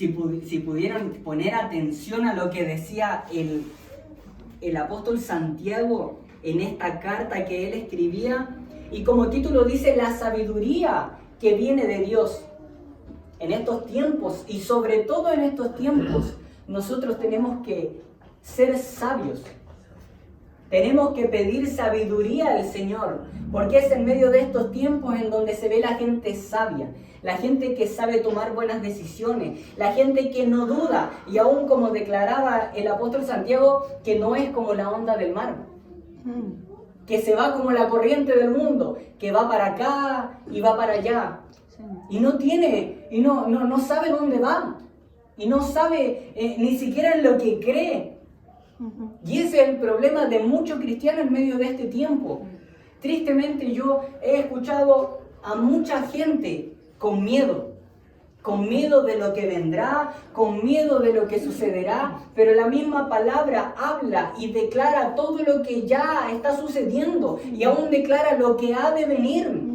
si pudieran poner atención a lo que decía el apóstol Santiago en esta carta que él escribía, y como título dice, la sabiduría que viene de Dios. En estos tiempos, y sobre todo en estos tiempos, nosotros tenemos que ser sabios. Tenemos que pedir sabiduría al Señor, porque es en medio de estos tiempos en donde se ve la gente sabia, la gente que sabe tomar buenas decisiones, la gente que no duda, y aún como declaraba el apóstol Santiago, que no es como la onda del mar, que se va como la corriente del mundo, que va para acá y va para allá, y no sabe dónde va, y no sabe ni siquiera en lo que cree. Y ese es el problema de muchos cristianos en medio de este tiempo. Tristemente yo he escuchado a mucha gente con miedo de lo que vendrá, con miedo de lo que sucederá, pero la misma palabra habla y declara todo lo que ya está sucediendo y aún declara lo que ha de venir.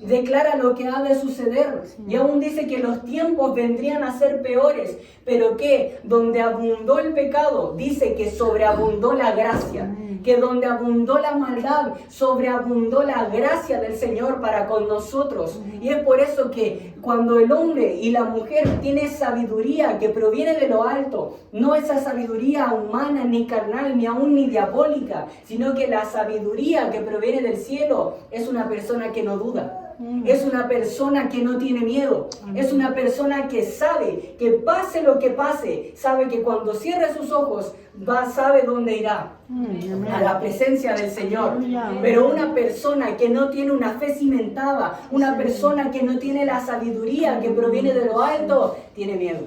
Declara lo que ha de suceder y aún dice que los tiempos vendrían a ser peores, pero que donde abundó el pecado, dice que sobreabundó la gracia, que donde abundó la maldad, sobreabundó la gracia del Señor para con nosotros. Y es por eso que cuando el hombre y la mujer tienen sabiduría que proviene de lo alto, no esa sabiduría humana, ni carnal, ni aún ni diabólica, sino que la sabiduría que proviene del cielo es una persona que no duda. Es una persona que no tiene miedo. Es una persona que sabe que pase lo que pase, sabe que cuando cierre sus ojos sabe dónde irá, a la presencia del Señor. Pero una persona que no tiene una fe cimentada, una persona que no tiene la sabiduría que proviene de lo alto, tiene miedo.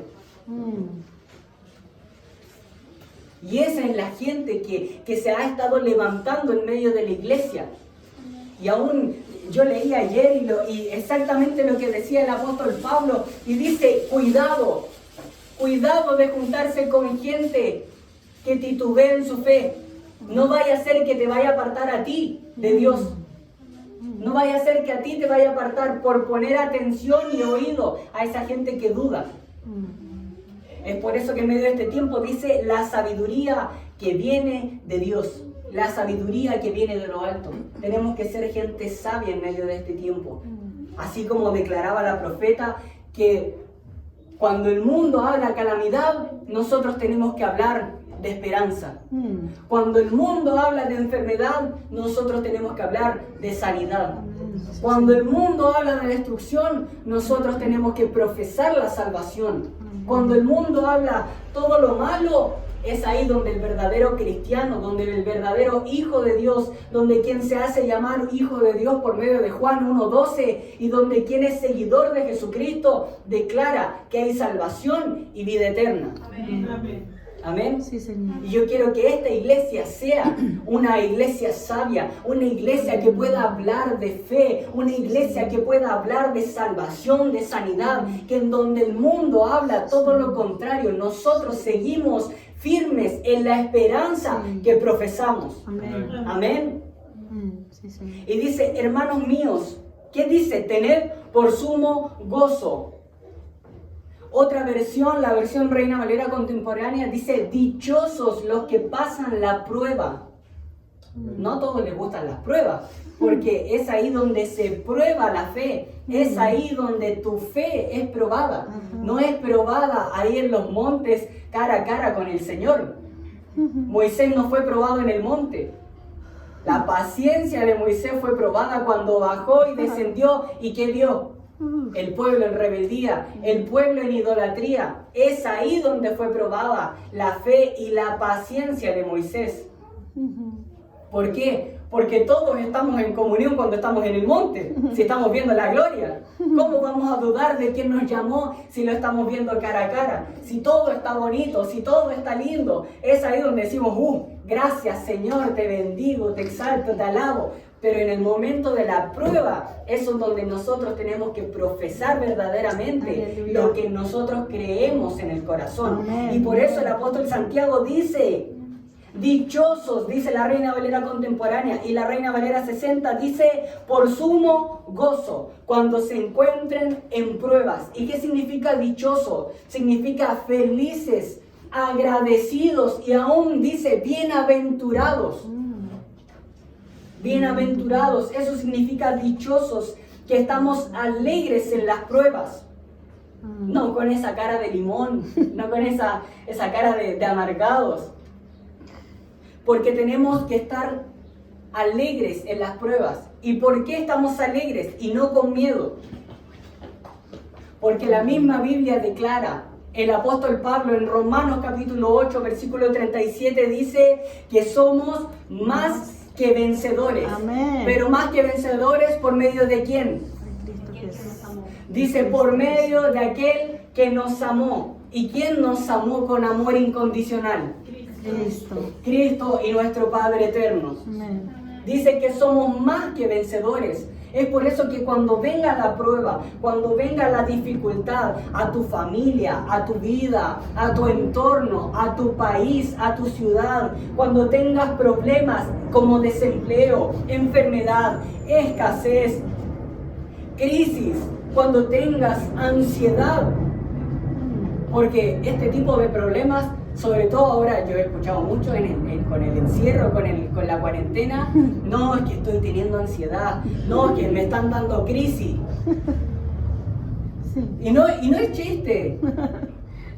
Y esa es la gente que se ha estado levantando en medio de la iglesia. Y aún yo leí ayer y exactamente lo que decía el apóstol Pablo, y dice, cuidado de juntarse con gente que titubea en su fe. No vaya a ser que te vaya a apartar a ti de Dios. No vaya a ser que a ti te vaya a apartar por poner atención y oído a esa gente que duda. Es por eso que en medio de este tiempo dice la sabiduría que viene de Dios. La sabiduría que viene de lo alto. Tenemos que ser gente sabia en medio de este tiempo. Así como declaraba la profeta que cuando el mundo habla calamidad, nosotros tenemos que hablar de esperanza. Cuando el mundo habla de enfermedad, nosotros tenemos que hablar de sanidad. Cuando el mundo habla de destrucción, nosotros tenemos que profesar la salvación. Cuando el mundo habla todo lo malo, es ahí donde el verdadero cristiano, donde el verdadero hijo de Dios, donde quien se hace llamar hijo de Dios por medio de Juan 1:12 y donde quien es seguidor de Jesucristo declara que hay salvación y vida eterna. Amén. Amén. Sí, Señor. Y yo quiero que esta iglesia sea una iglesia sabia, una iglesia que pueda hablar de fe, una iglesia que pueda hablar de salvación, de sanidad, que en donde el mundo habla todo lo contrario, nosotros seguimos firmes en la esperanza que profesamos. Amén. Amén. Sí, Señor. Y dice, hermanos míos, ¿qué dice? Tened por sumo gozo. Otra versión, la versión Reina Valera contemporánea, dice, dichosos los que pasan la prueba. No a todos les gustan las pruebas, porque es ahí donde se prueba la fe, es ahí donde tu fe es probada. No es probada ahí en los montes cara a cara con el Señor. Moisés no fue probado en el monte. La paciencia de Moisés fue probada cuando bajó y descendió. ¿Y qué vio? El pueblo en rebeldía, el pueblo en idolatría. Es ahí donde fue probada la fe y la paciencia de Moisés. ¿Por qué? Porque todos estamos en comunión cuando estamos en el monte, si estamos viendo la gloria. ¿Cómo vamos a dudar de quién nos llamó si lo estamos viendo cara a cara? Si todo está bonito, si todo está lindo, es ahí donde decimos, gracias Señor, te bendigo, te exalto, te alabo. Pero en el momento de la prueba, eso es donde nosotros tenemos que profesar verdaderamente lo que nosotros creemos en el corazón. Amén. Y por eso el apóstol Santiago dice, Dichosos, dice la Reina Valera contemporánea, y la Reina Valera 60 dice, por sumo gozo, cuando se encuentren en pruebas. ¿Y qué significa dichoso? Significa felices, agradecidos, y aún dice bienaventurados. Bienaventurados, eso significa dichosos, que estamos alegres en las pruebas. No con esa cara de limón, no con esa cara de amargados. Porque tenemos que estar alegres en las pruebas. ¿Y por qué estamos alegres y no con miedo? Porque la misma Biblia declara, el apóstol Pablo en Romanos capítulo 8, versículo 37 dice que somos más que vencedores. Amén. Pero más que vencedores, ¿por medio de quién? Dice, por medio de aquel que nos amó. ¿Y quién nos amó con amor incondicional? Cristo y nuestro Padre eterno. Amén. Dice que somos más que vencedores. Es por eso que cuando venga la prueba, cuando venga la dificultad a tu familia, a tu vida, a tu entorno, a tu país, a tu ciudad, cuando tengas problemas como desempleo, enfermedad, escasez, crisis, cuando tengas ansiedad, porque este tipo de problemas, sobre todo ahora yo he escuchado mucho con el encierro, con la cuarentena, no, es que estoy teniendo ansiedad, no, es que me están dando crisis. Sí. Y no es chiste.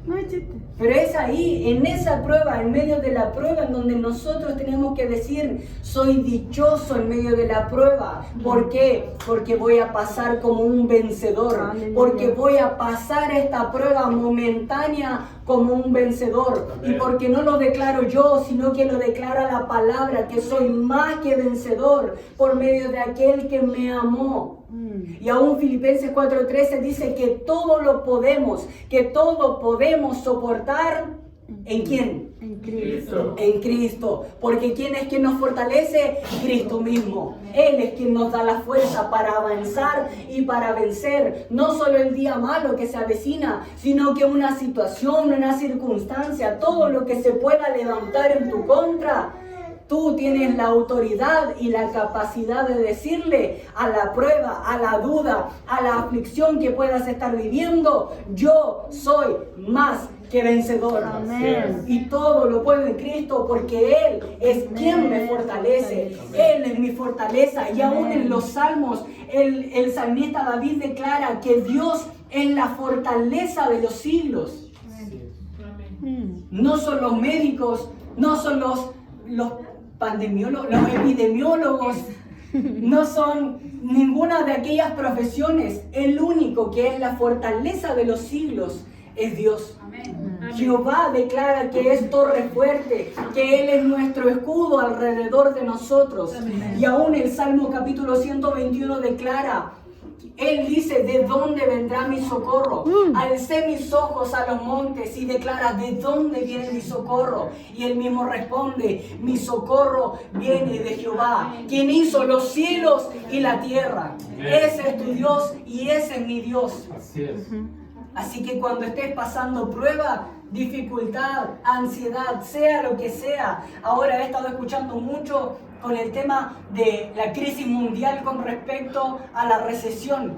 No es chiste. Pero es ahí, en esa prueba, en medio de la prueba, en donde nosotros tenemos que decir, soy dichoso en medio de la prueba. ¿Por qué? Porque voy a pasar como un vencedor. Aleluya. Porque voy a pasar esta prueba momentánea como un vencedor. Y porque no lo declaro yo, sino que lo declara la palabra, que soy más que vencedor por medio de aquel que me amó. Y aún Filipenses 4:13 dice que todo lo podemos, que todo podemos soportar. ¿En quién? En Cristo. En Cristo. Porque ¿quién es quien nos fortalece? Cristo mismo. Él es quien nos da la fuerza para avanzar y para vencer. No solo el día malo que se avecina, sino que una situación, una circunstancia, todo lo que se pueda levantar en tu contra. Tú tienes la autoridad y la capacidad de decirle a la prueba, a la duda, a la aflicción que puedas estar viviendo, yo soy más que vencedor. Amén. Y todo lo puedo en Cristo porque Él es quien me fortalece. Él es mi fortaleza. Y aún en los salmos, el salmista David declara que Dios es la fortaleza de los siglos. No son los médicos, no son los pandemiólogos, los epidemiólogos, no son ninguna de aquellas profesiones. El único que es la fortaleza de los siglos es Dios. Amén. Jehová declara que es torre fuerte, que Él es nuestro escudo alrededor de nosotros. Y aún el Salmo capítulo 121 declara, Él dice, ¿de dónde vendrá mi socorro? Alcé mis ojos a los montes y declara, ¿de dónde viene mi socorro? Y Él mismo responde, mi socorro viene de Jehová, quien hizo los cielos y la tierra. Ese es tu Dios y ese es mi Dios. Así es. Así que cuando estés pasando prueba, dificultad, ansiedad, sea lo que sea, ahora he estado escuchando mucho con el tema de la crisis mundial con respecto a la recesión.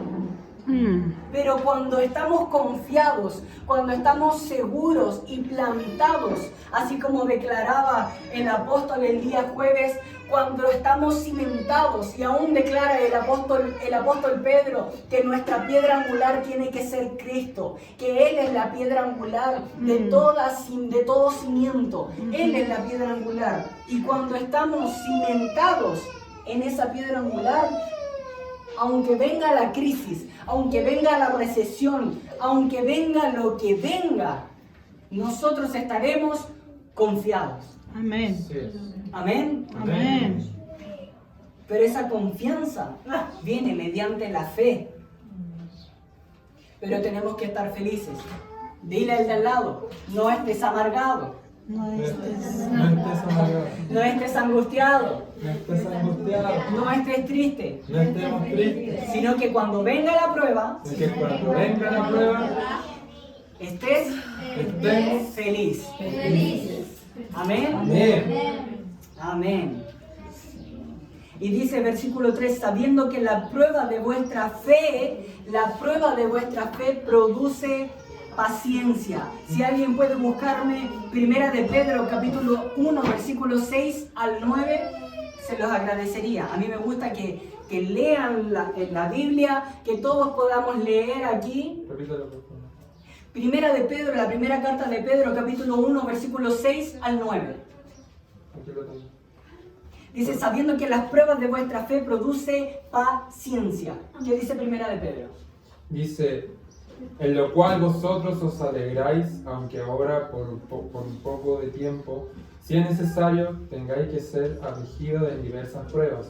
Pero cuando estamos confiados, cuando estamos seguros y plantados, así como declaraba el apóstol el día jueves, cuando estamos cimentados, y aún declara el apóstol Pedro que nuestra piedra angular tiene que ser Cristo, que Él es la piedra angular de todo cimiento. Él es la piedra angular. Y cuando estamos cimentados en esa piedra angular, aunque venga la crisis, aunque venga la recesión, aunque venga lo que venga, nosotros estaremos confiados. Amén. Así es. Amén. Amén. Pero esa confianza viene mediante la fe. Pero tenemos que estar felices. Dile al de al lado, no estés amargado, No estés. No estés amargado. no estés angustiado, No estés angustiado. no estés triste, No estemos tristes. sino que cuando venga la prueba, Porque cuando venga la prueba, estés estemos feliz. Amén. Amén. Amén. Y dice versículo 3, sabiendo que la prueba de vuestra fe produce paciencia. Si alguien puede buscarme, Primera de Pedro, capítulo 1, versículos 6 al 9, se los agradecería. A mí me gusta que lean la Biblia, que todos podamos leer aquí. Repítalo, por favor. Primera de Pedro, la primera carta de Pedro, capítulo 1, versículos 6 al 9. Aquí lo tengo. Dice, sabiendo que las pruebas de vuestra fe produce paciencia. ¿Qué dice Primera de Pedro? Dice, en lo cual vosotros os alegráis, aunque ahora por un poco de tiempo, si es necesario, tengáis que ser afligidos en diversas pruebas,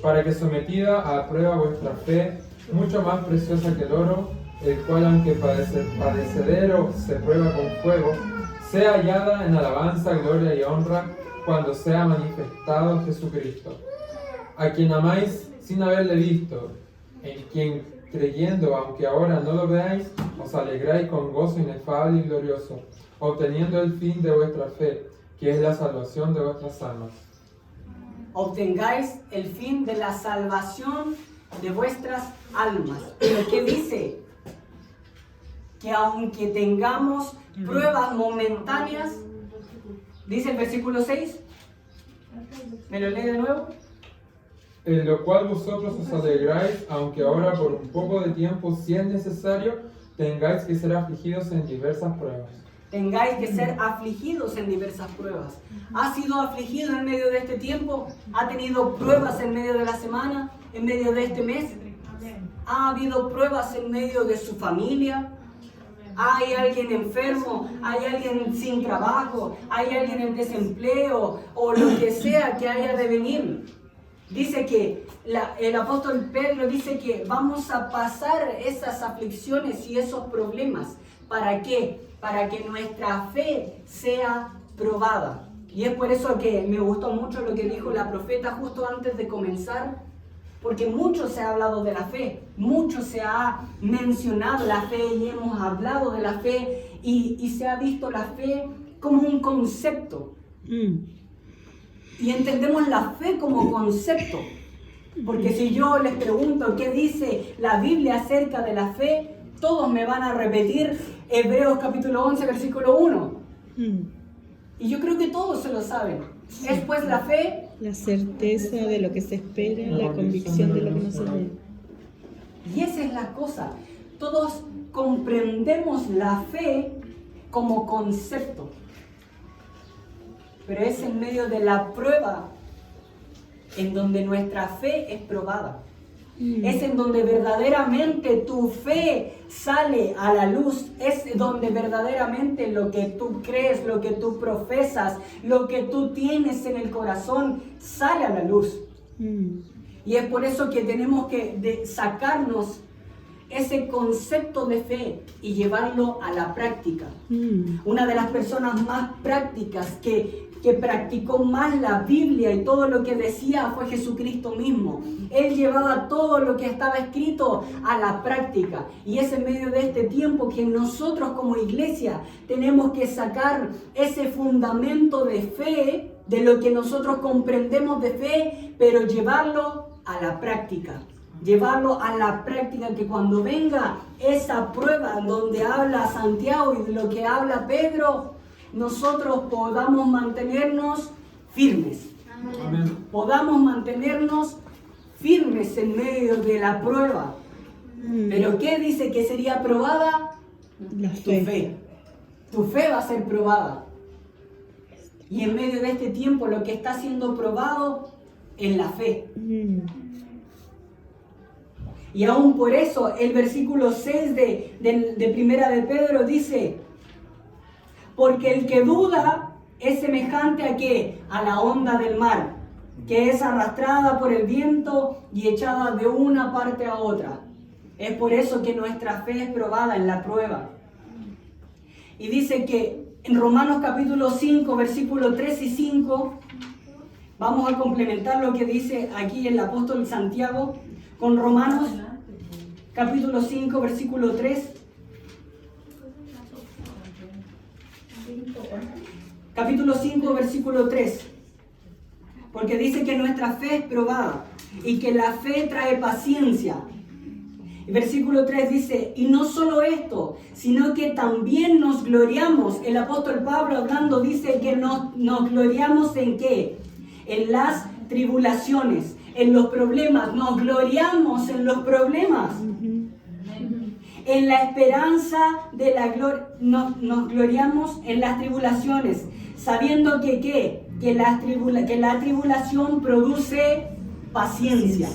para que sometida a prueba vuestra fe, mucho más preciosa que el oro, el cual aunque padecedero se prueba con fuego, sea hallada en alabanza, gloria y honra, cuando sea manifestado Jesucristo, a quien amáis sin haberle visto, en quien creyendo, aunque ahora no lo veáis, os alegráis con gozo inefable y glorioso, obteniendo el fin de vuestra fe, que es la salvación de vuestras almas. Obtengáis el fin de la salvación de vuestras almas. Pero ¿qué dice? Que aunque tengamos pruebas momentáneas, dice el versículo 6, ¿me lo lee de nuevo? En lo cual vosotros os alegráis, aunque ahora por un poco de tiempo, si es necesario, tengáis que ser afligidos en diversas pruebas. Tengáis que ser afligidos en diversas pruebas. ¿Ha sido afligido en medio de este tiempo? ¿Ha tenido pruebas en medio de la semana? ¿En medio de este mes? ¿Ha habido pruebas en medio de su familia? ¿Hay alguien enfermo? ¿Hay alguien sin trabajo? ¿Hay alguien en desempleo? O lo que sea que haya de venir. Dice que el apóstol Pedro dice que vamos a pasar esas aflicciones y esos problemas. ¿Para qué? Para que nuestra fe sea probada. Y es por eso que me gustó mucho lo que dijo la profeta justo antes de comenzar, porque mucho se ha hablado de la fe, mucho se ha mencionado la fe y hemos hablado de la fe y se ha visto la fe como un concepto. Y entendemos la fe como concepto, porque si yo les pregunto qué dice la Biblia acerca de la fe, todos me van a repetir Hebreos capítulo 11, versículo 1. Y yo creo que todos se lo saben. Es pues la fe, La certeza de lo que se espera, la convicción de lo que no se ve. y esa es la cosa. Todos comprendemos la fe como concepto, pero es en medio de la prueba en donde nuestra fe es probada. Es en donde verdaderamente tu fe sale a la luz. Es donde verdaderamente lo que tú crees, lo que tú profesas, lo que tú tienes en el corazón sale a la luz. Y es por eso que tenemos que sacarnos ese concepto de fe y llevarlo a la práctica. Una de las personas más prácticas que practicó más la Biblia y todo lo que decía fue Jesucristo mismo. Él llevaba todo lo que estaba escrito a la práctica. Y es en medio de este tiempo que nosotros como iglesia tenemos que sacar ese fundamento de fe, de lo que nosotros comprendemos de fe, pero llevarlo a la práctica. Llevarlo a la práctica, que cuando venga esa prueba donde habla Santiago y de lo que habla Pedro, nosotros podamos mantenernos firmes. Amén. Podamos mantenernos firmes en medio de la prueba. ¿Pero qué dice que sería probada? La Tu fe. fe. Tu fe va a ser probada. Y en medio de este tiempo lo que está siendo probado es la fe. Y aún por eso el versículo 6 de Primera de Pedro dice: porque el que duda es semejante a ¿qué? A la onda del mar, que es arrastrada por el viento y echada de una parte a otra. Es por eso que nuestra fe es probada en la prueba. Y dice que en Romanos capítulo 5, versículos 3 y 5, vamos a complementar lo que dice aquí el apóstol Santiago con Romanos capítulo 5, versículo 3. capítulo 5, versículo 3. Porque dice que nuestra fe es probada y que la fe trae paciencia. El versículo 3 dice, y no solo esto, sino que también nos gloriamos. El apóstol Pablo hablando dice que nos gloriamos ¿en qué? En las tribulaciones, en los problemas. Nos gloriamos en los problemas. En la esperanza de la gloria, nos gloriamos en las tribulaciones, sabiendo que ¿qué? Que la tribulación produce paciencia.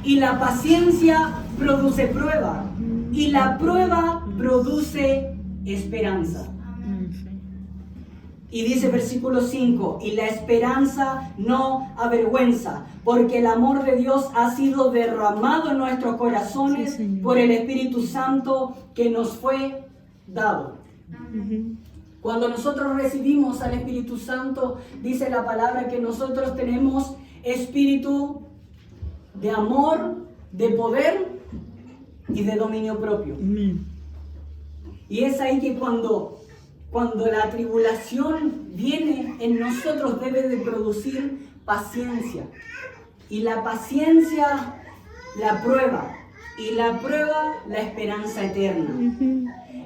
Y la paciencia produce prueba. Y la prueba produce esperanza. Y dice versículo 5, y la esperanza no avergüenza, porque el amor de Dios ha sido derramado en nuestros corazones por el Espíritu Santo que nos fue dado. Cuando nosotros recibimos al Espíritu Santo, dice la palabra que nosotros tenemos espíritu de amor, de poder y de dominio propio. Y es ahí que cuando la tribulación viene en nosotros debe de producir paciencia. Y la paciencia, la prueba. Y la prueba, la esperanza eterna.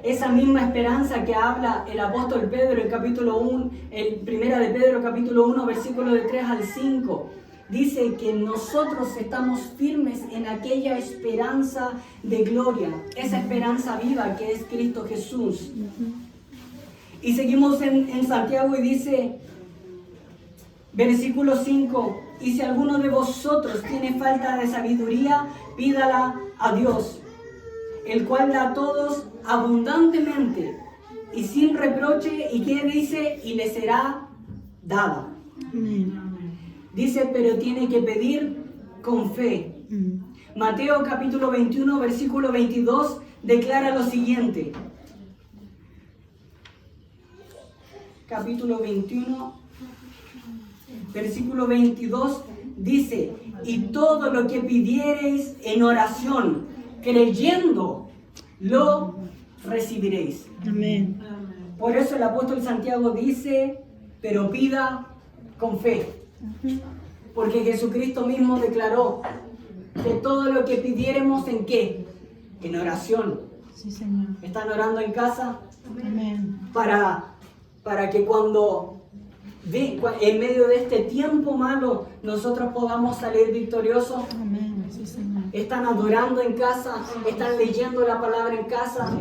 Esa misma esperanza que habla el apóstol Pedro en capítulo 1, en primera de Pedro capítulo 1, versículo de 3 al 5. Dice que nosotros estamos firmes en aquella esperanza de gloria. Esa esperanza viva que es Cristo Jesús. Y seguimos en Santiago y dice, versículo 5, y si alguno de vosotros tiene falta de sabiduría, pídala a Dios, el cual da a todos abundantemente y sin reproche, y que dice, y le será dada. Dice, pero tiene que pedir con fe. Mateo capítulo 21, versículo 22, declara lo siguiente. Capítulo 21, versículo 22, dice, y todo lo que pidiereis en oración, creyendo, lo recibiréis. Amén. Por eso el apóstol Santiago dice, pero pida con fe. Porque Jesucristo mismo declaró que todo lo que pidiéremos, ¿en qué? En oración. Sí, Señor. ¿Están orando en casa? Amén. Para que cuando en medio de este tiempo malo nosotros podamos salir victoriosos. Amén. Sí, Señor. Están adorando en casa, están leyendo la palabra en casa,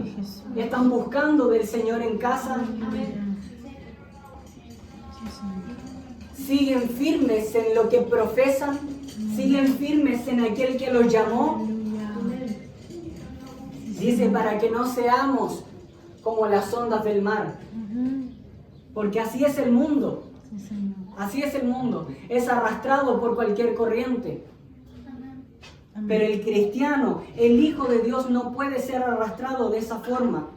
están buscando del Señor en casa. Siguen firmes en lo que profesan, siguen firmes en aquel que los llamó. Dice, para que no seamos como las ondas del mar. Porque así es el mundo. Así es el mundo. Es arrastrado por cualquier corriente. Pero el cristiano, el Hijo de Dios, no puede ser arrastrado de esa forma.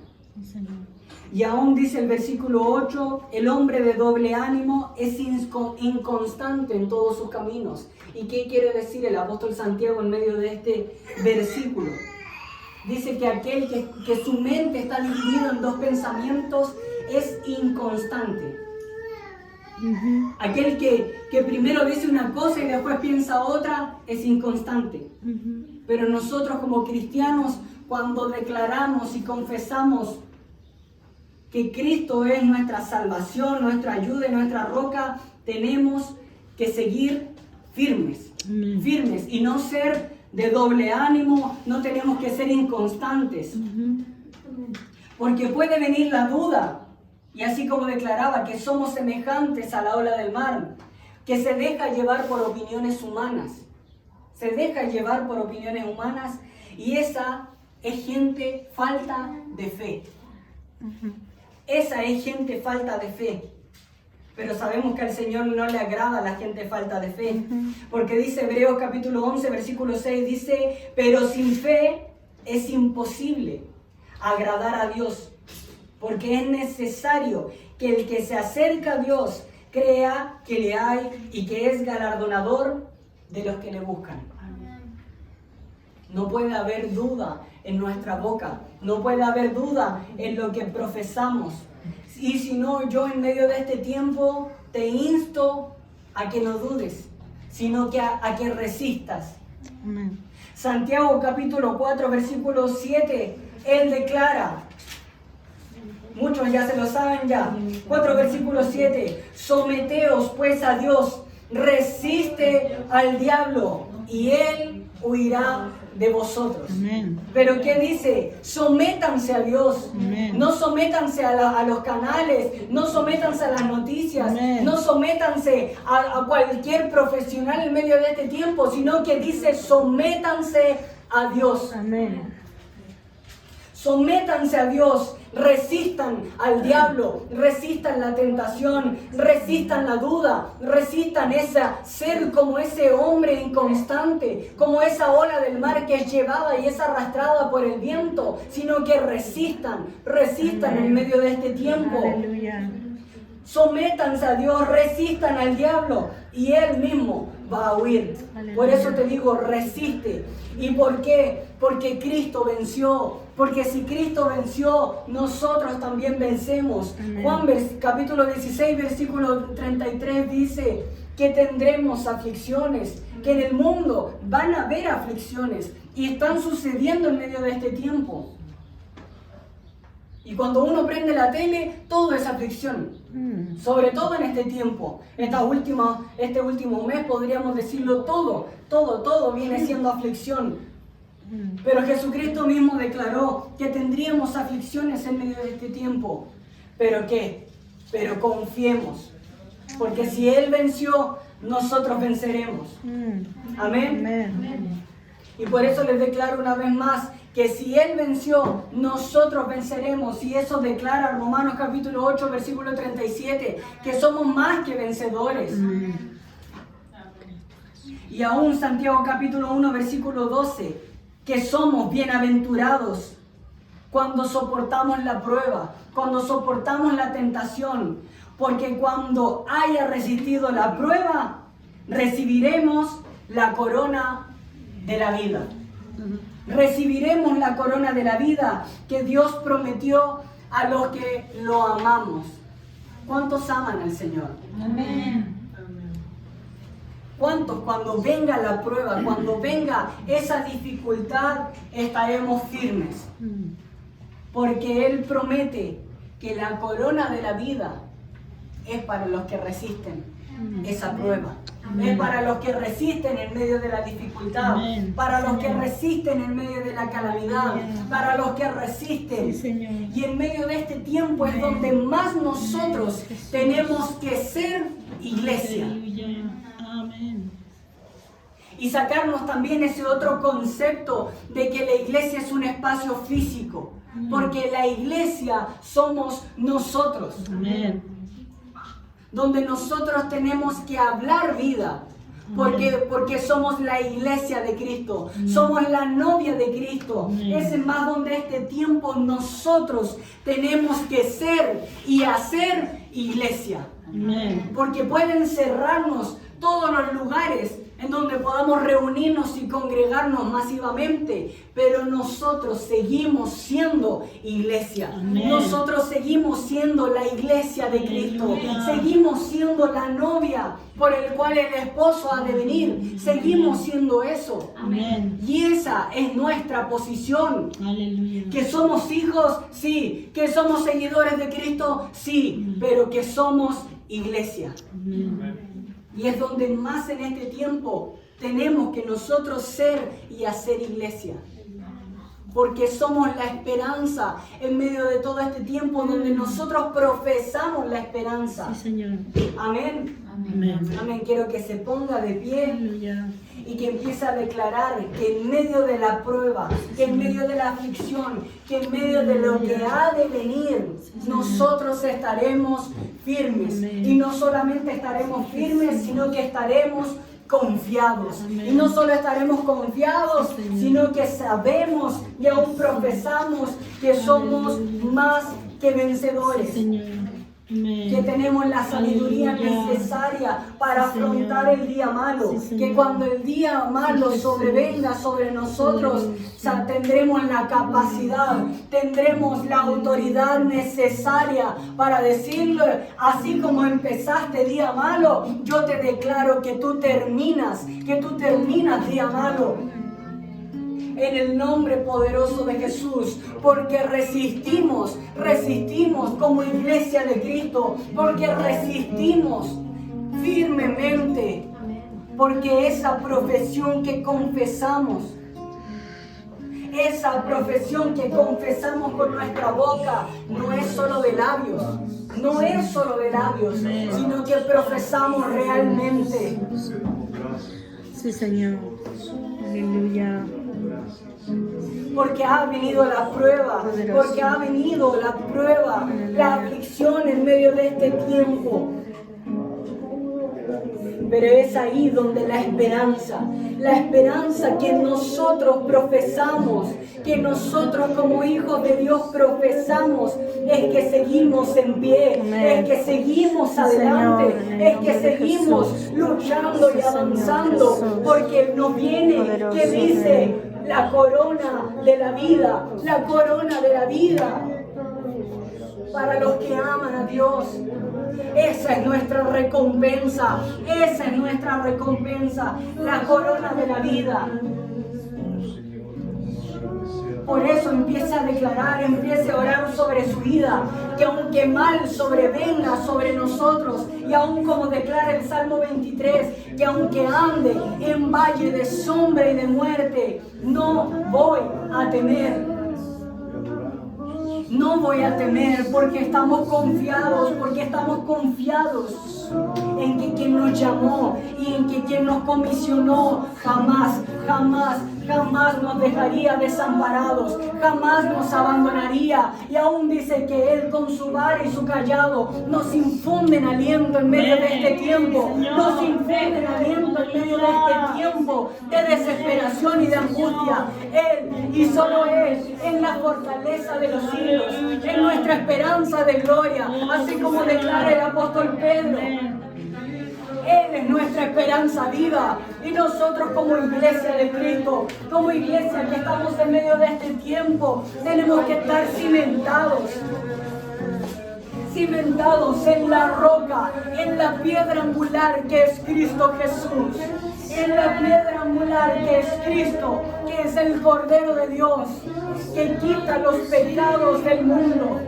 Y aún dice el versículo 8, el hombre de doble ánimo es inconstante en todos sus caminos. ¿Y qué quiere decir el apóstol Santiago en medio de este versículo? Dice que aquel que su mente está dividida en dos pensamientos es inconstante. Aquel que primero dice una cosa y después piensa otra es inconstante. Pero nosotros como cristianos, cuando declaramos y confesamos que Cristo es nuestra salvación, nuestra ayuda y nuestra roca, tenemos que seguir firmes. Firmes y no ser de doble ánimo, no tenemos que ser inconstantes. Porque puede venir la duda. Y así como declaraba que somos semejantes a la ola del mar, que se deja llevar por opiniones humanas. Se deja llevar por opiniones humanas y esa es gente falta de fe. Esa es gente falta de fe. Pero sabemos que al Señor no le agrada a la gente falta de fe. Porque dice Hebreos capítulo 11, versículo 6, dice, pero sin fe es imposible agradar a Dios. Porque es necesario que el que se acerca a Dios crea que le hay y que es galardonador de los que le buscan. No puede haber duda en nuestra boca. No puede haber duda en lo que profesamos. Y si no, yo en medio de este tiempo te insto a que no dudes, sino que a que resistas. Amén. Santiago capítulo 4, versículo 7, él declara, muchos ya se lo saben ya, 4 versículo 7, someteos pues a Dios, resiste al diablo y él huirá de vosotros. Amén. Pero ¿qué dice? Sométanse a Dios. Amén. No sométanse a los canales, no sométanse a las noticias, Amén. no sométanse a cualquier profesional en medio de este tiempo, sino que dice sométanse a Dios. Amén. Sométanse a Dios, resistan al diablo, resistan la tentación, resistan la duda, resistan ser como ese hombre inconstante, como esa ola del mar que es llevada y es arrastrada por el viento, sino que resistan en medio de este tiempo. Aleluya. Sométanse a Dios, resistan al diablo y Él mismo va a huir. Aleluya. Por eso te digo, resiste. ¿Y por qué? Porque Cristo venció. Porque si Cristo venció, nosotros también vencemos. Amén. Juan capítulo 16, versículo 33 dice que tendremos aflicciones, que en el mundo van a haber aflicciones y están sucediendo en medio de este tiempo. Y cuando uno prende la tele, todo es aflicción. Sobre todo en este tiempo. Este último mes podríamos decirlo todo viene siendo aflicción. Pero Jesucristo mismo declaró que tendríamos aflicciones en medio de este tiempo. ¿Pero qué? Pero confiemos. Porque si Él venció, nosotros venceremos. Amén. Amén. Y por eso les declaro una vez más que si Él venció, nosotros venceremos. Y eso declara Romanos capítulo 8, versículo 37, que somos más que vencedores. Y aún Santiago capítulo 1, versículo 12, que somos bienaventurados cuando soportamos la prueba, cuando soportamos la tentación. Porque cuando haya resistido la prueba, recibiremos la corona de la vida. Recibiremos la corona de la vida que Dios prometió a los que lo amamos. ¿Cuántos aman al Señor? Amén. ¿Cuántos cuando venga la prueba, cuando venga esa dificultad, estaremos firmes? Porque Él promete que la corona de la vida es para los que resisten esa prueba. Es para los que resisten en medio de la dificultad, Amén. para los que Señor. resisten en medio de la calamidad, para los que resisten. Sí, Señor. Y en medio de este tiempo es donde más nosotros tenemos que ser iglesia. Aleluya. Amén. Y sacarnos también ese otro concepto de que la iglesia es un espacio físico. Porque la iglesia somos nosotros. Amén. Donde nosotros tenemos que hablar vida. Porque somos la iglesia de Cristo. Somos la novia de Cristo. Es más donde este tiempo nosotros tenemos que ser y hacer iglesia. Amén. Porque pueden cerrarnos todos los lugares en donde podamos reunirnos y congregarnos masivamente, pero nosotros seguimos siendo iglesia. Amén. Nosotros seguimos siendo la iglesia de Cristo. Aleluya. Seguimos siendo la novia por el cual el esposo ha de venir. Seguimos siendo eso. Amén. Y esa es nuestra posición. Aleluya. Que somos hijos, sí. Que somos seguidores de Cristo, sí. Pero que somos iglesia. Amén. Y es donde más en este tiempo tenemos que nosotros ser y hacer iglesia. Porque somos la esperanza en medio de todo este tiempo donde nosotros profesamos la esperanza. Sí, Señor. Amén. Amén. Amén. Quiero que se ponga de pie Aleluya. y que empiece a declarar que en medio de la prueba, que en medio de la aflicción, que en medio de lo que ha de venir, nosotros estaremos firmes. Amén. Y no solamente estaremos firmes, sino que estaremos confiados. Amén. Y no solo estaremos confiados, Sí, Señor. sino que sabemos y aún profesamos que somos más que vencedores. Sí, Señor. que tenemos la sabiduría necesaria para afrontar el día malo, que cuando el día malo sobrevenga sobre nosotros, tendremos la capacidad, tendremos la autoridad necesaria para decirle, así como empezaste día malo, yo te declaro que tú terminas día malo. En el nombre poderoso de Jesús, porque resistimos como iglesia de Cristo, porque resistimos firmemente, porque esa profesión que confesamos con nuestra boca, no es solo de labios, sino que profesamos realmente. Sí, Señor. Aleluya. Porque ha venido la prueba, la aflicción en medio de este tiempo. Pero es ahí donde la esperanza que nosotros profesamos, que nosotros como hijos de Dios profesamos, es que seguimos en pie, es que seguimos adelante, es que seguimos luchando y avanzando, porque nos viene, que dice, la corona de la vida, para los que aman a Dios. Esa es nuestra recompensa, la corona de la vida. Por eso empiece a declarar, empiece a orar sobre su vida, que aunque mal sobrevenga sobre nosotros, y aun como declara el Salmo 23, que aunque ande en valle de sombra y de muerte, no voy a temer, porque estamos confiados en que quien nos llamó y en que quien nos comisionó jamás nos dejaría desamparados, jamás nos abandonaría. Y aún dice que Él con su vara y su callado nos infunden aliento en medio de este tiempo, de desesperación y de angustia. Él y solo Él es la fortaleza de los siglos, es nuestra esperanza de gloria, así como declara el apóstol Pedro. Él es nuestra esperanza viva, y nosotros como iglesia de Cristo, como iglesia que estamos en medio de este tiempo, tenemos que estar cimentados en la roca, en la piedra angular que es Cristo Jesús, en la piedra angular que es Cristo, que es el Cordero de Dios, que quita los pecados del mundo.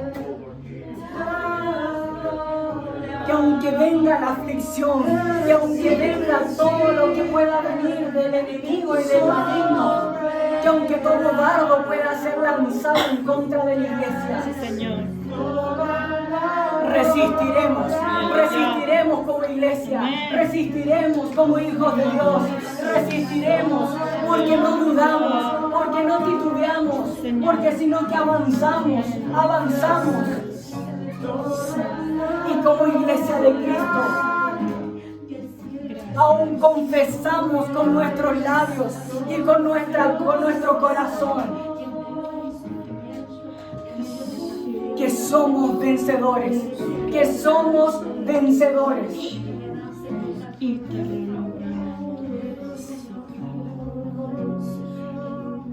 Que aunque venga la aflicción, que aunque venga todo lo que pueda venir del enemigo y del maligno, que aunque todo dardo pueda ser lanzado en contra de la iglesia, Sí, Señor. resistiremos como iglesia, resistiremos como hijos de Dios, resistiremos porque no dudamos, porque no titubeamos, porque sino que avanzamos. Y como iglesia de Cristo, aún confesamos con nuestros labios y con nuestro corazón que somos vencedores,